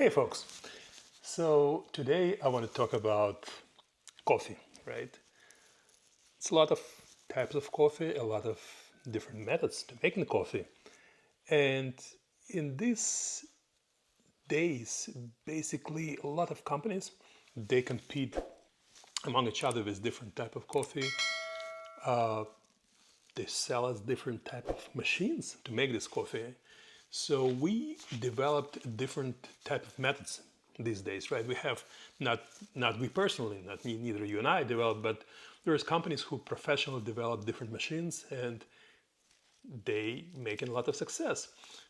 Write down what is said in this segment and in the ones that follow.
Hey folks, so today I want to talk about coffee, right? It's a lot of types of coffee, a lot of different methods to making coffee. And in these days, basically a lot of companies, they compete among each other with different type of coffee. They sell us different type of machines to make this coffee. So we developed different type of methods these days, right? We have not we personally, not me, neither you and I developed, but there's companies who professionally develop different machines and they making a lot of success.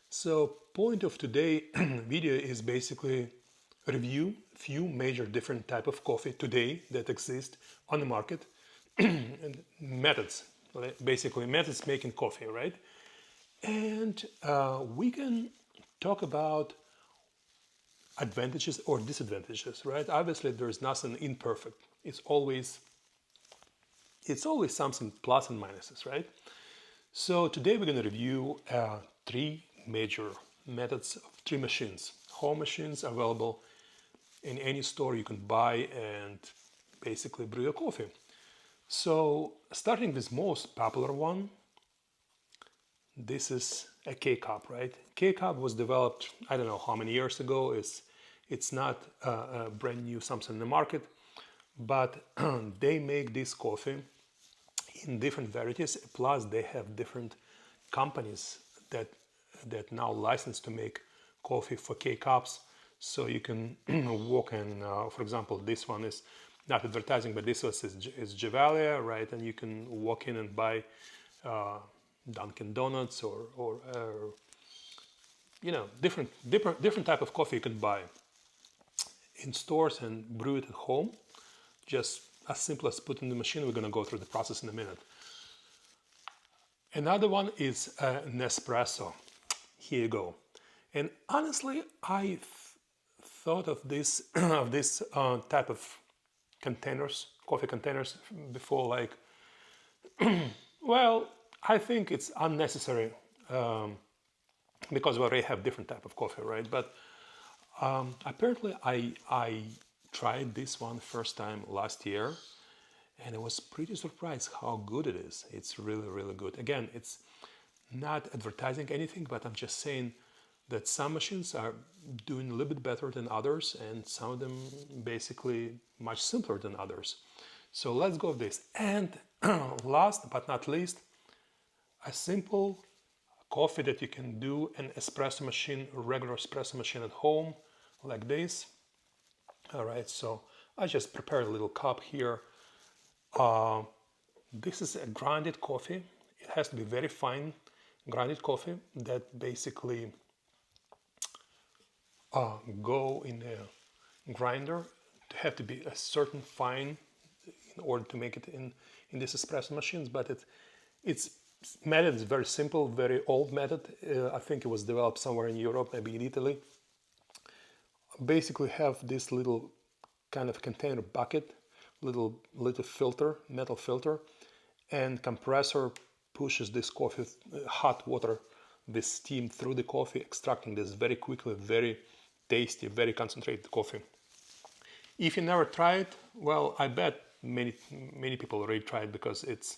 So point of today video is basically review few major different type of coffee today that exist on the market and methods, basically methods making coffee, right? And we can talk about advantages or disadvantages, right? Obviously, there's nothing imperfect. It's always something plus and minuses, right? So today we're going to review three major methods of three machines. Home machines available in any store you can buy and basically brew your coffee. So starting with most popular one, this is a K-cup, right? K-cup was developed, I don't know how many years ago. It's not a brand new something in the market, but they make this coffee in different varieties. Plus, they have different companies that now license to make coffee for K-cups. So you can walk in, for example, this one is not advertising, but this was is Gevalia, right? And you can walk in and buy Dunkin' Donuts or different type of coffee you can buy in stores and brew it at home. Just as simple as put in the machine. We're going to go through the process in a minute. Another one is Nespresso. Here you go. And honestly, I thought of this of this type of containers, coffee containers, before. Like, well, I think it's unnecessary because we already have different type of coffee, right? But apparently, I tried this one first time last year, and I was pretty surprised how good it is. It's really, really good. Again, it's not advertising anything, but I'm just saying that some machines are doing a little bit better than others, and some of them basically much simpler than others. So let's go with this. And last but not least, a simple coffee that you can do an espresso machine, regular espresso machine at home, like this. All right, so I just prepared a little cup here. This is a grinded coffee. It has to be very fine grinded coffee that basically go in a grinder. To have to be a certain fine in order to make it in this espresso machines. But its method is very simple, very old method. I think it was developed somewhere in Europe, maybe in Italy. Basically have this little kind of container bucket, little filter, metal filter, and compressor pushes this coffee, hot water, this steam through the coffee, extracting this very quickly, very tasty, very concentrated coffee. If you never tried, well, I bet many people already tried because it's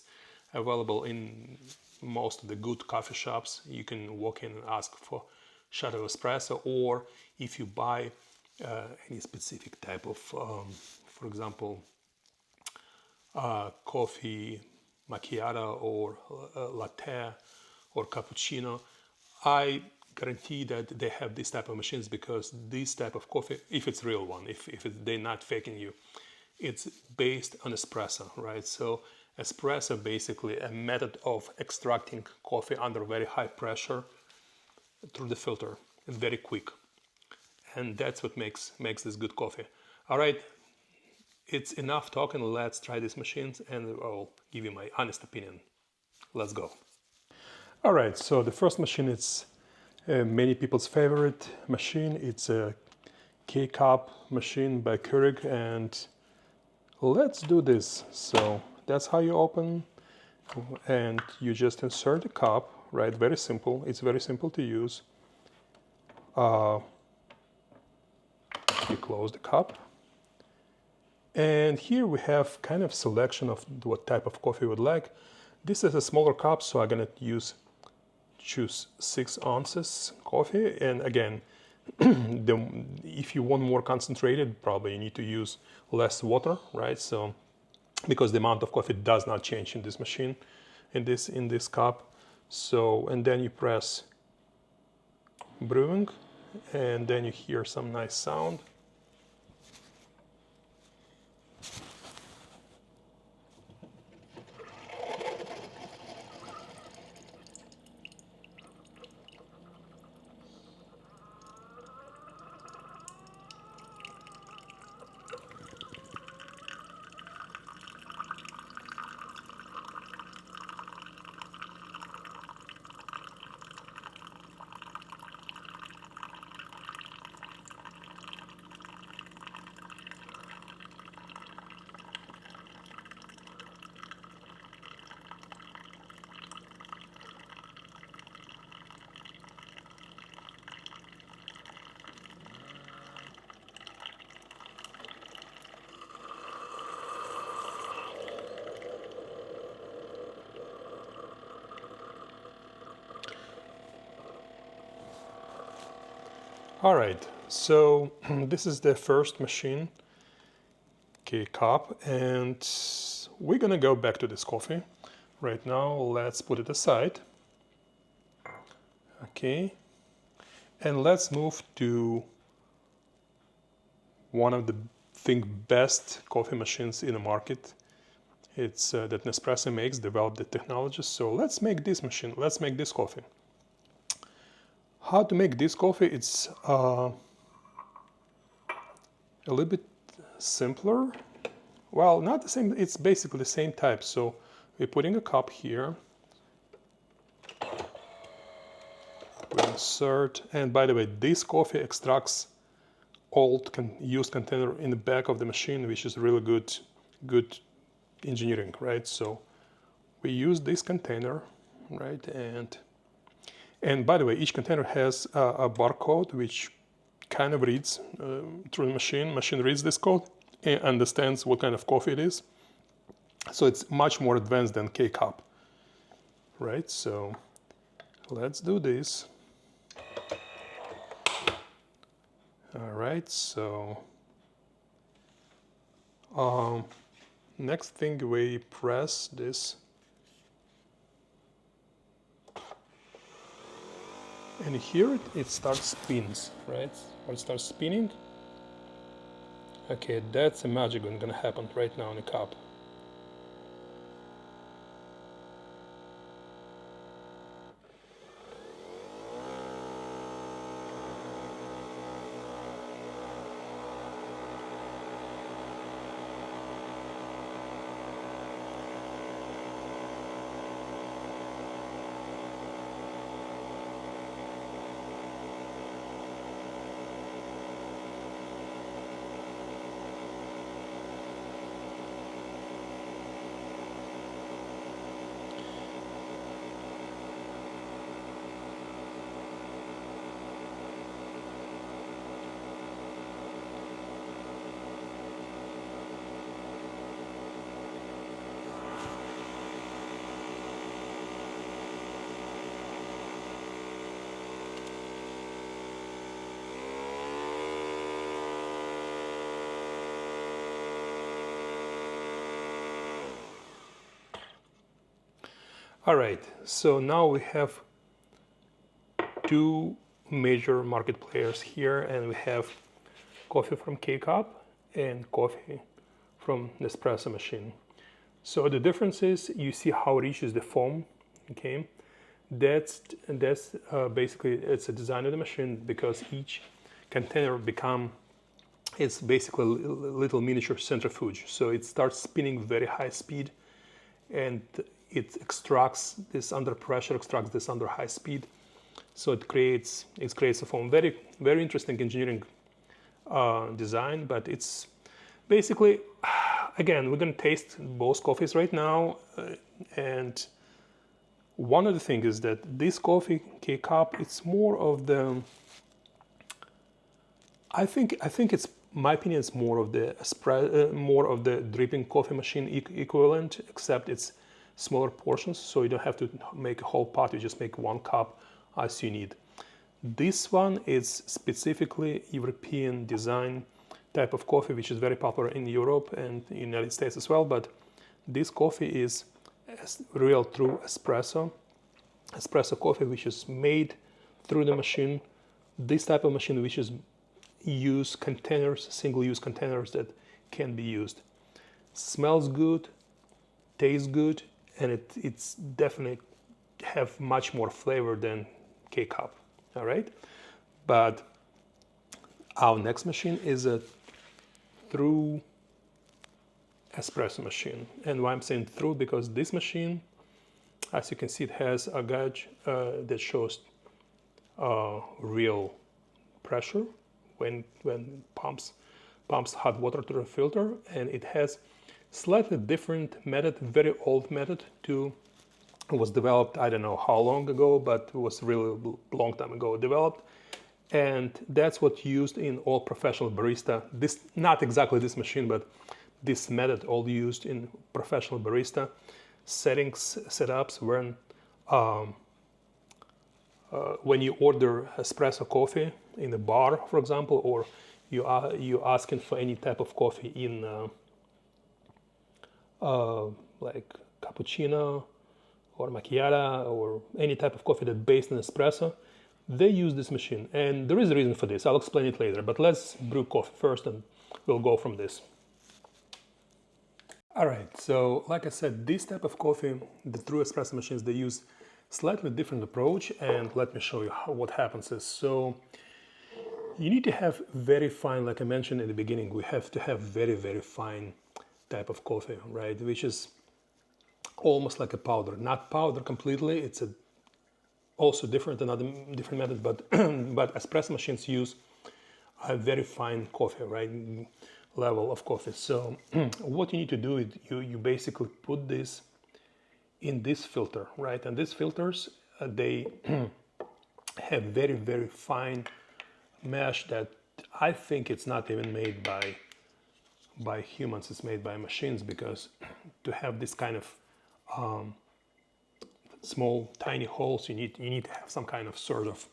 available in most of the good coffee shops. You can walk in and ask for shot of espresso, or if you buy any specific type of, for example, coffee macchiato or latte or cappuccino, I guarantee that they have this type of machines, because this type of coffee, if it's real one, if they're not faking you, it's based on espresso, right? So espresso basically a method of extracting coffee under very high pressure through the filter, and very quick. And that's what makes this good coffee. All right, it's enough talking. Let's try these machines and I'll give you my honest opinion. Let's go. All right, so the first machine is many people's favorite machine. It's a K-cup machine by Keurig, and let's do this. So that's how you open, and you just insert the cup, right? Very simple. It's very simple to use. You close the cup. And here we have kind of selection of what type of coffee you would like. This is a smaller cup, so I'm gonna choose 6 ounces coffee. And again, if you want more concentrated, probably you need to use less water, right? So because the amount of coffee does not change in this machine, in this cup. So, and then you press brewing, and then you hear some nice sound. All right, so this is the first machine, K-cup, and we're gonna go back to this coffee. Right now, let's put it aside. Okay, and let's move to one of the best coffee machines in the market. It's that Nespresso makes, developed the technology. So let's make this machine, let's make this coffee. How to make this coffee? It's a little bit simpler. Well, not the same, it's basically the same type. So we're putting a cup here. We insert, and by the way, this coffee extracts old used container in the back of the machine, which is really good engineering, right? So we use this container, right? And by the way, each container has a barcode which kind of reads through the machine. Machine reads this code and understands what kind of coffee it is. So it's much more advanced than K-cup, right? So let's do this. All right, so next thing we press this, and here it starts spins, right? When it starts spinning, okay, that's a magic one gonna happen right now in the cup. All right, so now we have 2 major market players here, and we have coffee from K-cup and coffee from Nespresso machine. So the difference is you see how rich is the foam, okay? That's basically, it's a design of the machine, because each container it's basically a little miniature centrifuge. So it starts spinning very high speed, and it extracts this under pressure, extracts this under high speed. So it creates a foam. Very, very interesting engineering design, but it's basically, again, we're gonna taste both coffees right now. And one of the things is that this coffee, K-cup, it's more of the, I think it's my opinion, it's more of the dripping coffee machine equivalent, except it's smaller portions, so you don't have to make a whole pot. You just make 1 cup as you need. This one is specifically European design type of coffee, which is very popular in Europe and in the United States as well. But this coffee is real true espresso coffee, which is made through the machine. This type of machine, which is use containers, single-use containers that can be used. Smells good, tastes good, and it's definitely have much more flavor than K-Cup. All right, but our next machine is a through espresso machine. And why I'm saying through, because this machine, as you can see, it has a gauge that shows real pressure when pumps hot water to the filter, and it has slightly different method, very old method to. It was developed, I don't know how long ago, but it was really a long time ago developed. And that's what used in all professional barista. This, not exactly this machine, but this method all used in professional barista setups when you order espresso coffee in a bar, for example, or you asking for any type of coffee in like cappuccino or macchiato or any type of coffee that's based on espresso, they use this machine. And there is a reason for this. I'll explain it later, but let's brew coffee first and we'll go from this. All right, so like I said, this type of coffee, the true espresso machines, they use slightly different approach, and let me show you what happens is, so you need to have very fine, like I mentioned in the beginning, we have to have very, very fine type of coffee, right? Which is almost like a powder, not powder completely. It's also another different method, but but espresso machines use a very fine coffee, right? Level of coffee. So what you need to do is you basically put this in this filter, right? And these filters, they have very, very fine mesh that I think it's not even made by humans, it's made by machines, because to have this kind of small tiny holes, you need to have some kind of sort of,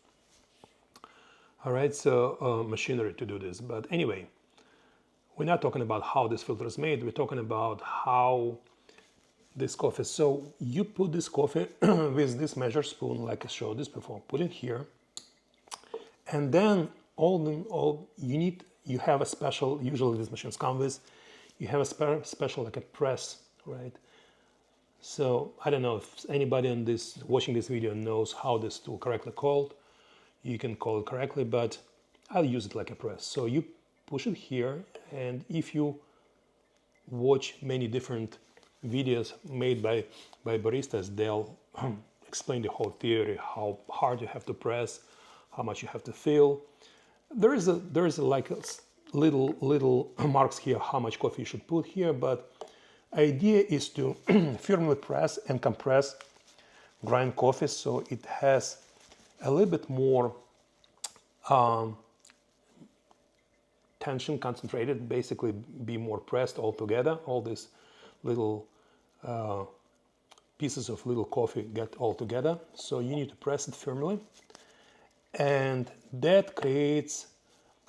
all right, so machinery to do this. But anyway, we're not talking about how this filter is made, we're talking about how this coffee. So you put this coffee with this measure spoon, like I showed this before, put it here, and then you have a special, usually these machines come with, you have a special like a press, right? So I don't know if anybody watching this video knows how this tool correctly called. You can call it correctly, but I'll use it like a press. So you push it here, and if you watch many different videos made by baristas, they'll explain the whole theory, how hard you have to press, how much you have to fill. There is like a little marks here how much coffee you should put here, but idea is to firmly press and compress grind coffee so it has a little bit more tension concentrated, basically be more pressed all together. All these little pieces of little coffee get all together. So you need to press it firmly, and that creates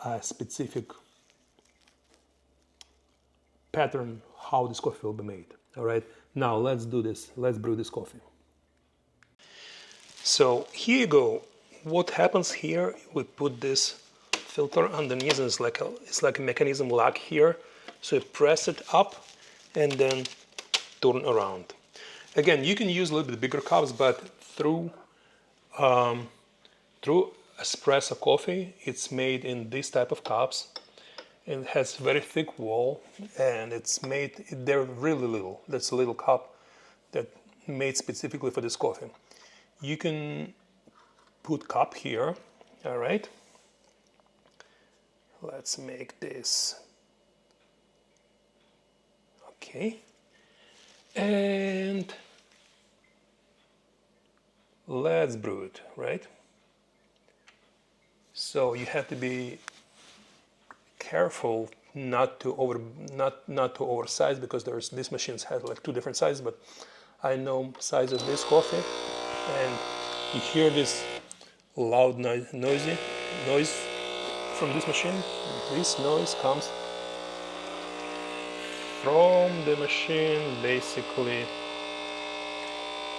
a specific pattern how this coffee will be made. All right, now let's do this. Let's brew this coffee. So here you go. What happens here, we put this filter underneath, and it's like a mechanism lock here. So you press it up and then turn around. Again, you can use a little bit bigger cups, but through espresso coffee, it's made in this type of cups. It has very thick wall, and they're really little. That's a little cup that made specifically for this coffee. You can put cup here, all right? Let's make this, okay. And let's brew it, right? So you have to be careful not to oversize, because these machines have like two different sizes, but I know size of this coffee, and you hear this loud noise from this machine. This noise comes from the machine. Basically,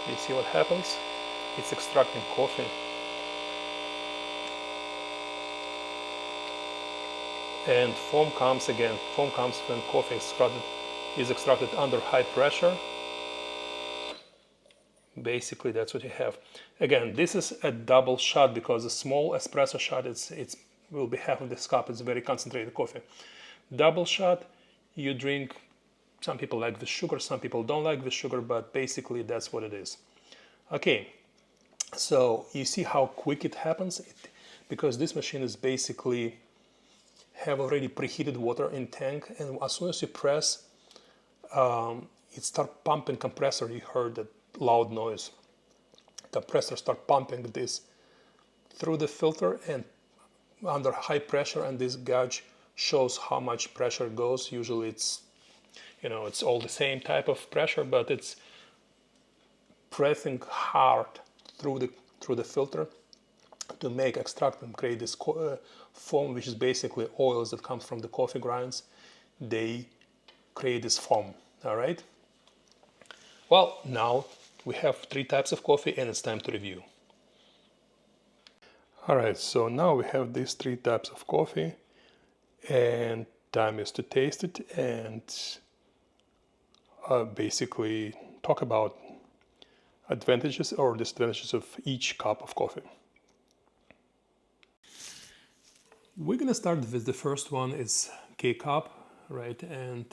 you see what happens? It's extracting coffee. And foam comes again. Foam comes when coffee is extracted under high pressure. Basically, that's what you have. Again, this is a double shot, because a small espresso shot it's will be half of this cup. It's very concentrated coffee. Double shot, you drink. Some people like the sugar, some people don't like the sugar, but basically that's what it is. Okay, so you see how quick it happens, because this machine is basically have already preheated water in tank, and as soon as you press, it start pumping compressor. You heard that loud noise. Compressor start pumping this through the filter and under high pressure, and this gauge shows how much pressure goes. Usually it's it's all the same type of pressure, but it's pressing hard through the filter to make extract and create this foam, which is basically oils that come from the coffee grinds. They create this foam. All right. Well, now we have three types of coffee, and it's time to review. All right, so now we have these three types of coffee, and time is to taste it and basically talk about advantages or disadvantages of each cup of coffee. We're gonna start with the first one. Is K-Cup, right? And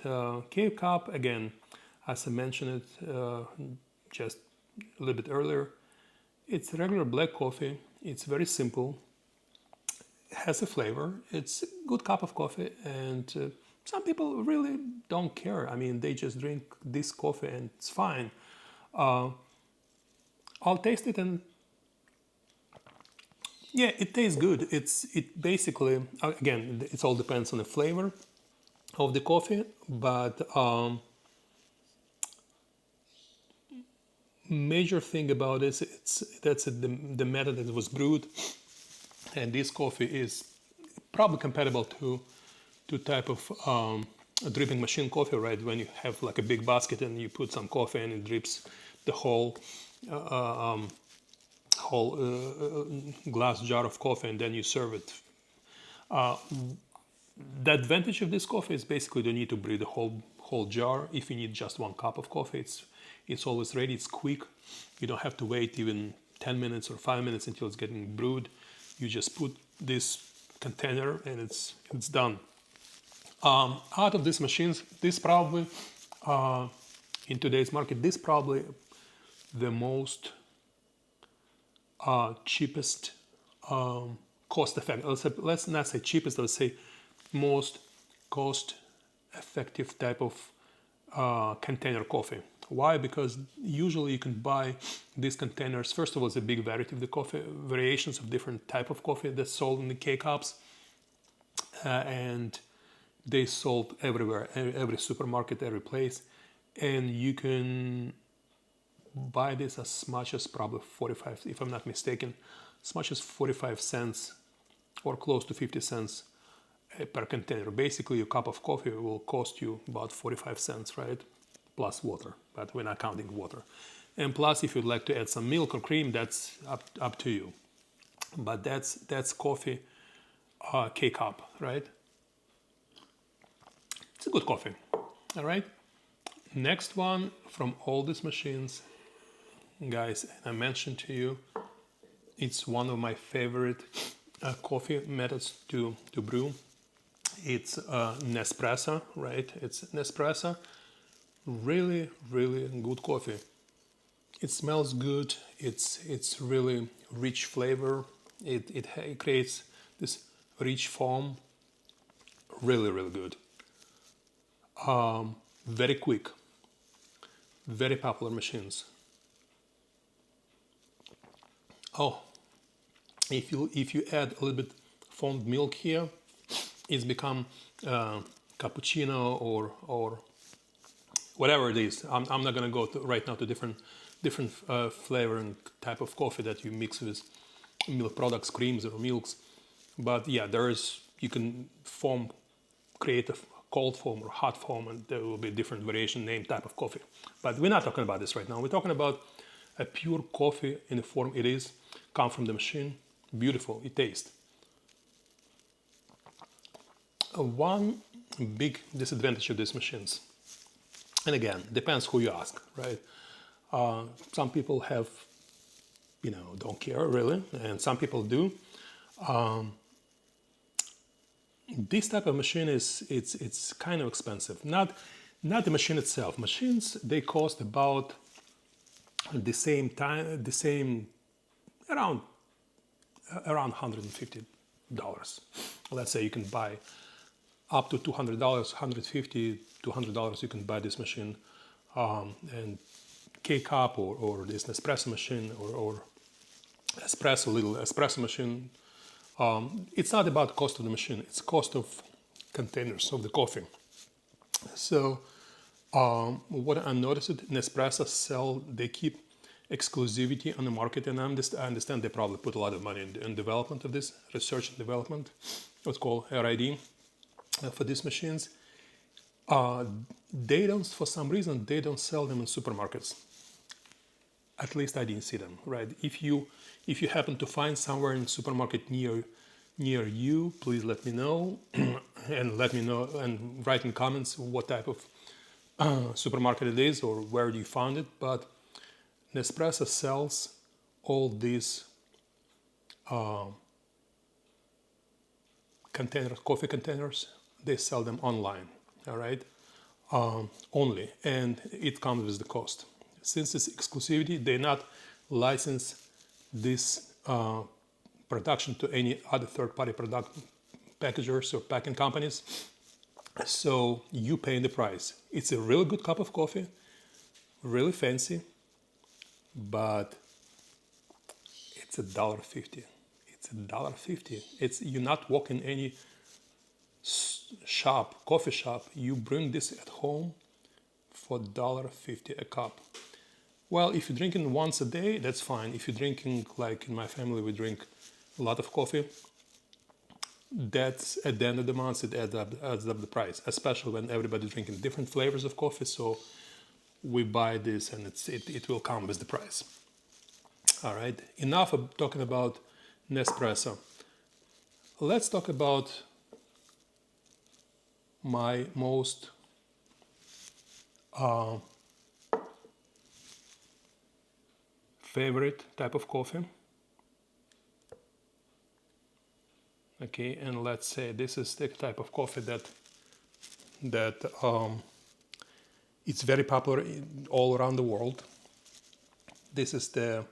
K-Cup, again, as I mentioned it just a little bit earlier, it's regular black coffee. It's very simple. It has a flavor. It's a good cup of coffee, and some people really don't care. I mean, they just drink this coffee and it's fine. I'll taste it, and yeah, it tastes good. It basically, again, it all depends on the flavor of the coffee, but major thing about this, that's the method that it was brewed, and this coffee is probably compatible to type of dripping machine coffee, right? When you have like a big basket and you put some coffee and it drips the whole glass jar of coffee, and then you serve it. The advantage of this coffee is basically you don't need to brew the whole jar. If you need just one cup of coffee, it's always ready. It's quick. You don't have to wait even 10 minutes or 5 minutes until it's getting brewed. You just put this container and it's done. Out of these machines, this probably in today's market, this probably the most cheapest, cost effective. Let's not say cheapest. Let's say most cost effective type of container coffee. Why? Because usually you can buy these containers. First of all, it's a big variety of the coffee, variations of different type of coffee that's sold in the K-Cups, and they sold everywhere, every supermarket, every place, and you can buy this as much as probably 45, if I'm not mistaken, as much as 45 cents or close to 50 cents per container. Basically, a cup of coffee will cost you about 45 cents, right? Plus water, but we're not counting water. And plus, if you'd like to add some milk or cream, that's up to you. But that's coffee, K-Cup, right? It's a good coffee, all right? Next one from all these machines, guys, I mentioned to you, it's one of my favorite coffee methods to brew. It's Nespresso, right? It's Nespresso. Really, really good coffee. It smells good. It's really rich flavor. It creates this rich foam. Really, really good. Very quick. Very popular machines. Oh, if you add a little bit foamed milk here, it's become cappuccino or whatever it is. I'm not going to go right now to different flavor and type of coffee that you mix with milk products, creams or milks. But yeah, you can create a cold foam or hot foam, and there will be different variation name type of coffee. But we're not talking about this right now. We're talking about a pure coffee in the form it is, come from the machine, beautiful, it tastes. One big disadvantage of these machines, and again, depends who you ask, right? Some people have, don't care really, and some people do. This type of machine it's kind of expensive. Not the machine itself. Machines, they cost about the same around $150. Let's say you can buy up to $200, $150, $200. You can buy this machine, and K-cup or this Nespresso machine or little espresso machine. It's not about the cost of the machine, it's cost of containers of the coffee. So what I noticed, Nespresso they keep exclusivity on the market, and I understand they probably put a lot of money in development of this, research and development, what's called R&D for these machines. For some reason, they don't sell them in supermarkets. At least I didn't see them, right? If you happen to find somewhere in supermarket near you, please let me know and write in comments what type of supermarket it is or where you found it. But Nespresso sells all these coffee containers. They sell them online, all right, only, and it comes with the cost. Since it's exclusivity, they not license this production to any other third-party product packagers or packing companies. So you pay the price. It's a really good cup of coffee, really fancy, but it's $1.50. It's $1.50. You're not walking any coffee shop. You bring this at home for $1.50 a cup. Well, if you're drinking once a day, that's fine. If you're drinking, like in my family, we drink a lot of coffee, that's at the end of the month, it adds up the price, especially when everybody's drinking different flavors of coffee. So we buy this and it will come with the price. All right, enough of talking about Nespresso. Let's talk about my most favorite type of coffee. Okay, and let's say this is the type of coffee that it's very popular all around the world. This is the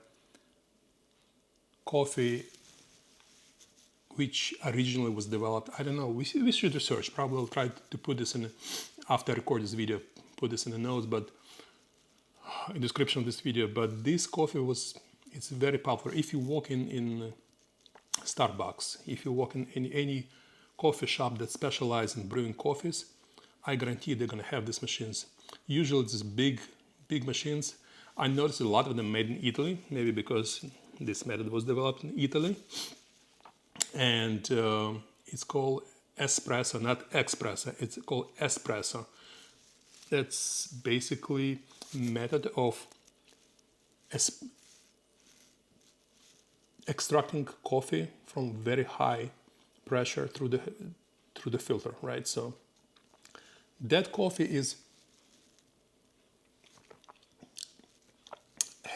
coffee which originally was developed. I don't know. We should research. Probably I'll try to put this after I record this video. Put this in the notes, but in description of this video. But this coffee it's very popular. If you walk in Starbucks, if you walk in any coffee shop that specializes in brewing coffees, I guarantee they're gonna have these machines. Usually it's big machines. I noticed a lot of them made in Italy, maybe because this method was developed in Italy. And it's called espresso, not espresso. It's called espresso. That's basically method of extracting coffee from very high pressure through the filter, right? So that coffee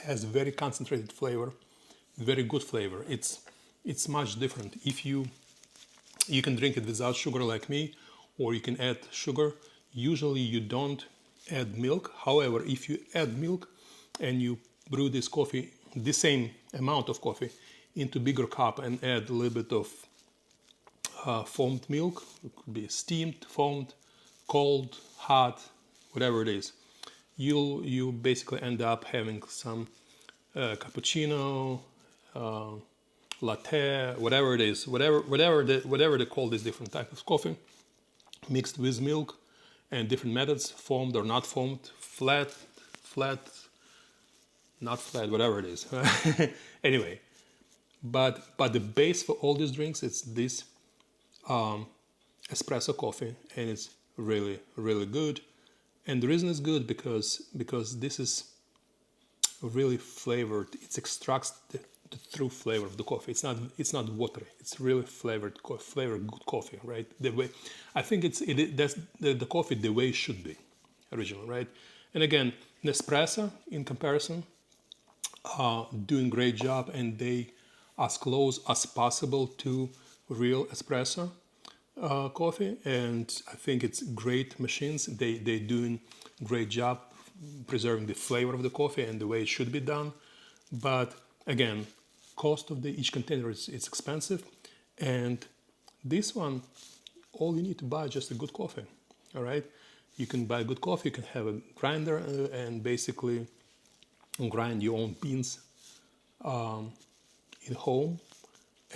has very concentrated flavor, very good flavor. It's much different. If you can drink it without sugar like me, or you can add sugar. Usually you don't add milk. However, if you add milk and you brew this coffee, the same amount of coffee, into bigger cup and add a little bit of foamed milk, it could be steamed, foamed, cold, hot, whatever it is, you basically end up having some cappuccino latte, whatever it is, whatever they call this different type of coffee, mixed with milk, and different methods, foamed or not foamed, flat, not flat, whatever it is. Anyway, but the base for all these drinks is this espresso coffee, and it's really, really good. And the reason it's good because this is really flavored. It extracts the true flavor of the coffee. It's not watery. It's really flavored good coffee, right? The way I think that's the coffee the way it should be, original, right? And again, Nespresso in comparison, doing great job, and they as close as possible to real espresso coffee, and I think it's great machines. They doing great job preserving the flavor of the coffee and the way it should be done. But again, cost of each container is expensive, and this one, all you need to buy is just a good coffee. All right, you can buy good coffee. You can have a grinder and basically grind your own beans in home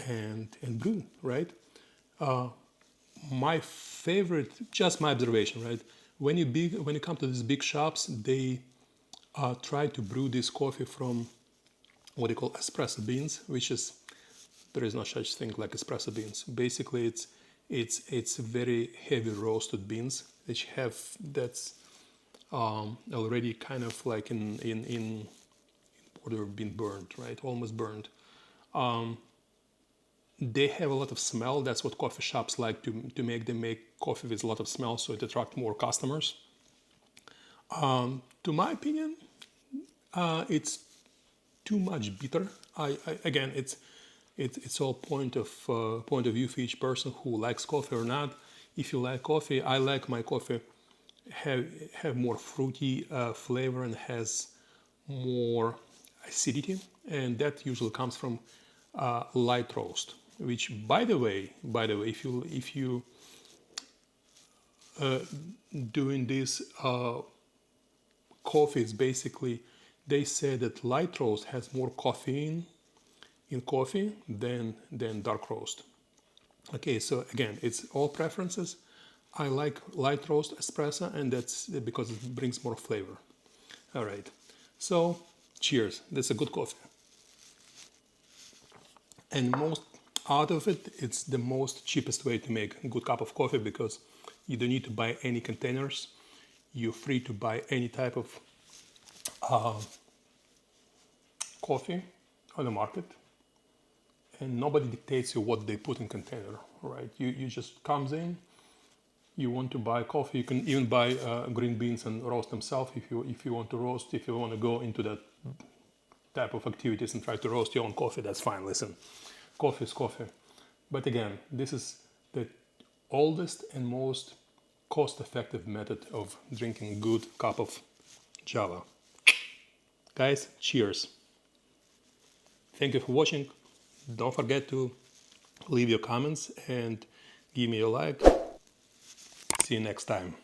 and brew, right? My favorite, just my observation, right? When you come to these big shops, they try to brew this coffee from what they call espresso beans, which is, there is no such thing like espresso beans. Basically, it's very heavy roasted beans which have that's already kind of like in order being burned, right? Almost burned. They have a lot of smell. That's what coffee shops like to make. They make coffee with a lot of smell, so it attracts more customers. To my opinion, it's too much bitter. Again, it's all point of view for each person who likes coffee or not. If you like coffee, I like my coffee have more fruity flavor and has more acidity, and that usually comes from light roast. Which, by the way, if you doing this coffee, is basically, they say that light roast has more caffeine in coffee than dark roast. Okay, so again, it's all preferences. I like light roast espresso, and that's because it brings more flavor. All right, so cheers. That's a good coffee. And most out of it, it's the most cheapest way to make a good cup of coffee, because you don't need to buy any containers. You're free to buy any type of coffee on the market, and nobody dictates you what they put in container, right? You just comes in. You want to buy coffee, you can even buy green beans and roast themselves if you want to roast. If you want to go into that type of activities and try to roast your own coffee, that's fine. Listen, coffee is coffee. But again, this is the oldest and most cost-effective method of drinking a good cup of Java. Guys, cheers. Thank you for watching. Don't forget to leave your comments and give me a like. See you next time.